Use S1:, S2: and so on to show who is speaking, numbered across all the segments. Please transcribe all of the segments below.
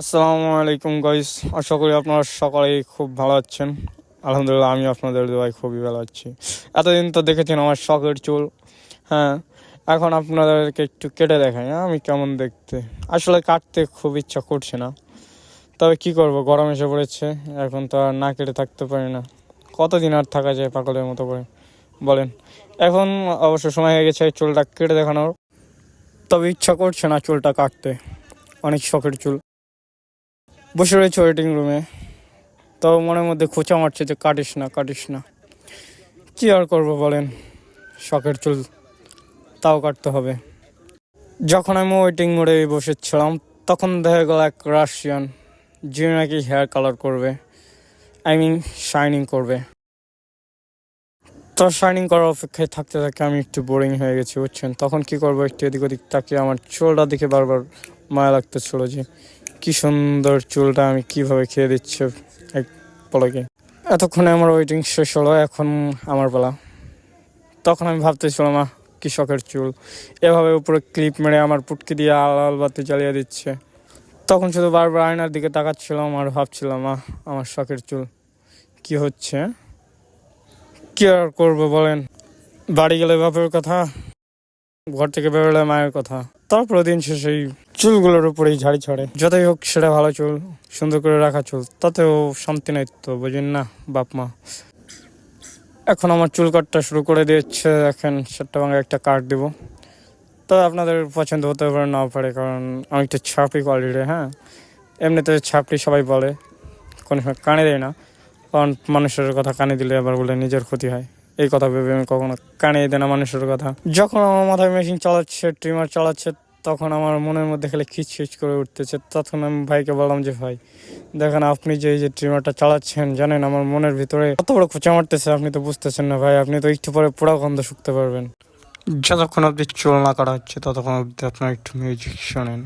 S1: আসসালামু আলাইকুম গাইস, আশা করি আপনারা সকালেই খুব ভালো আছেন। আলহামদুলিল্লাহ, আমি আপনাদের দোয়ায় খুবই ভালো আছি। এতদিন তো দেখেছেন আমার শখের চুল। হ্যাঁ, এখন আপনাদেরকে একটু কেটে দেখাই আমি কেমন দেখতে। আসলে কাটতে খুব ইচ্ছা করছে না, তবে কি করব, গরম এসে পড়েছে। এখন তো আর না কেটে থাকতে পারি না। কতদিন আর থাকা যায় পাগলের মতো করে বলেন। এখন অবশ্য সময় হয়ে গেছে চুলটা কেটে দেখানোর, তবে ইচ্ছা করছে না চুলটা কাটতে। অনেক শখের চুল। বসে রয়েছে ওয়েটিং রুমে, তো মনের মধ্যে খোঁচা মারছে যে কাটিস না কাটিস না। কী আর করবো বলেন, শখের চুল তাও কাটতে হবে। যখন আমি ওয়েটিং মোডে বসেছিলাম, তখন দেখা গেল এক রাশিয়ান, যে নাকি হেয়ার কালার করবে, আই মিন শাইনিং করবে। তো শাইনিং করার অপেক্ষায় থাকতে থাকতে আমি একটু বোরিং হয়ে গেছি বুঝছেন। তখন কি করবো, একটু এদিক ওদিক তাকিয়ে আমার চুলটা দেখে বারবার মায়া লাগতেছিল যে কি সুন্দর চুলটা আমি কিভাবে খেয়ে দিচ্ছে এক পলকে। এতক্ষণে আমার ওয়েটিং শেষ হলো, এখন আমার পালা। তখন আমি ভাবতেছিলাম কি শখের চুল, এভাবে উপরে ক্লিপ মেরে আমার পুটকি দিয়ে আল বাতি জ্বালিয়ে দিচ্ছে। তখন শুধু বারবার আয়নার দিকে তাকাচ্ছিলাম আর ভাবছিলাম আমার শখের চুল কি হচ্ছে। কি আর করবো বলেন, বাড়ি গেলে বাপের কথা, ঘর থেকে বেরোলে মায়ের কথা, তারপরে দিন শেষে এই চুলগুলোর উপরেই ঝাড়ি ছড়ে। যতই হোক সেটা ভালো চুল, সুন্দর করে রাখা চুল, তাতেও শান্তি নাই তো, বুঝেন না বাপ মা। এখন আমার চুল কাটটা শুরু করে দিয়েছে, এখন সেটা ভাঙা একটা কাট দেবো। তো আপনাদের পছন্দ হতে পারে নাও পারে, কারণ আমি একটু ছাপড়ি কোয়ালিটি। হ্যাঁ, এমনিতে ছাপড়ি সবাই বলে, কোনো সময় কানে দেয় না, কারণ মানুষের কথা কানে দিলে আবার বলে নিজের ক্ষতি হয়। এই কথা ভেবে আমি কখনো কানে দেয় না মানুষের কথা। যখন আমার মাথায় মেশিন চালাচ্ছে, ট্রিমার চালাচ্ছে, তখন আমার মনের মধ্যে খালি খিচখিচ করে উঠতেছে। তখন আমি ভাইকে বললাম যে ভাই দেখেন, আপনি যে এই যে ট্রিমারটা চালাচ্ছেন, জানেন আমার মনের ভিতরে কত বড় খোঁচা মারতেছে, আপনি তো বুঝতেছেন না ভাই। আপনি তো একটু পরে পুরা গন্ধ শুকতে পারবেন। যতক্ষণ অব্দি চুল না কাটা হচ্ছে ততক্ষণ অব্দি আপনার একটু মিউজিক শোনেন।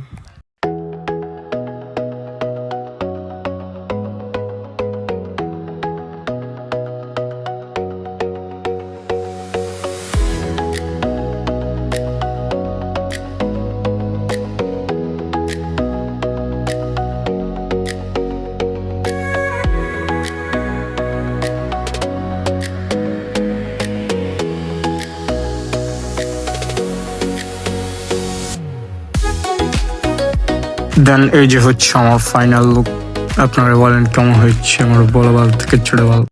S1: দেন এই যে হচ্ছে আমার ফাইনাল লুক। আপনারা বলেন কেমন হয়েছে আমার বলবাল থেকে ছেড়ে বল।